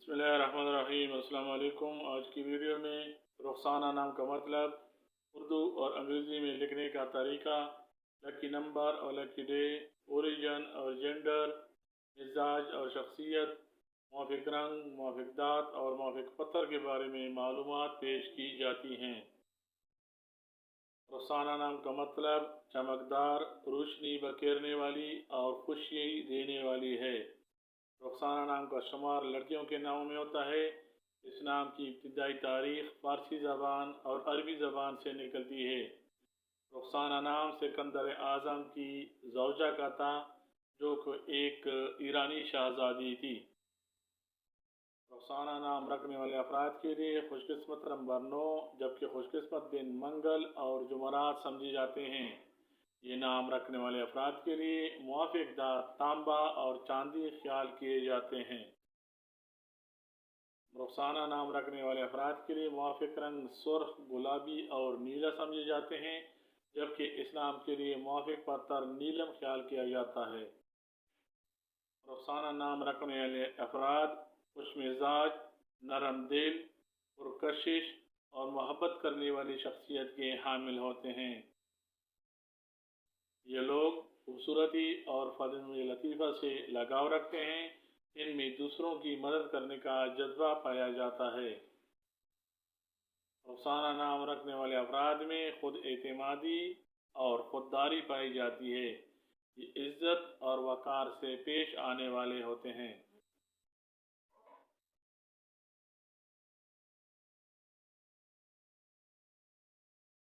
बिस्मिल्लाहिर्रहमानिर्रहीम। अस्सलाम वालेकुम। आज की वीडियो में रुखसाना नाम का मतलब, उर्दू और अंग्रेज़ी में लिखने का तरीका, लकी नंबर और लकी डे, ओरिजन और जेंडर, मिजाज और शख्सियत, मुआफ़िक रंग, मुआफ़िक दात और मुआफ़िक पत्थर के बारे में मालूमात पेश की जाती हैं। रुखसाना नाम का मतलब चमकदार, रोशनी बखेरने वाली और खुशी देने वाली है। रुखसाना नाम का शुमार लड़कियों के नामों में होता है। इस नाम की इब्तिदाई तारीख फारसी ज़बान और अरबी ज़बान से निकलती है। रुखसाना नाम सिकंदर आज़म की ज़ौजा का था, जो कि एक ईरानी शहज़ादी थी। रुखसाना नाम रखने वाले अफराद के लिए खुशकिस्मत नंबर 9, जबकि खुशकिस्मत दिन मंगल और जुमरात समझे जाते हैं। ये नाम रखने वाले अफराद के लिए मुआफ़िक दात तांबा और चांदी ख्याल किए जाते हैं। रुखसाना नाम रखने वाले अफराद के लिए मुआफ़िक रंग सुर्ख, गुलाबी और नीला समझे जाते हैं, जबकि इस नाम के लिए मुआफ़िक पत्थर नीलम ख्याल किया जाता है। रुखसाना नाम रखने वाले अफराद खुशमिजाज, नरम दिल, पुरकशिश और मोहब्बत करने वाली शख्सियत के हामिल होते हैं। ये लोग खूबसूरती और फ़ज़ल लतीफ़ा से लगाव रखते हैं। इनमें दूसरों की मदद करने का जज्बा पाया जाता है। रुखसाना नाम रखने वाले अफराद में खुद एतमादी और खुददारी पाई जाती है। ये इज़्ज़त और वक़ार से पेश आने वाले होते हैं।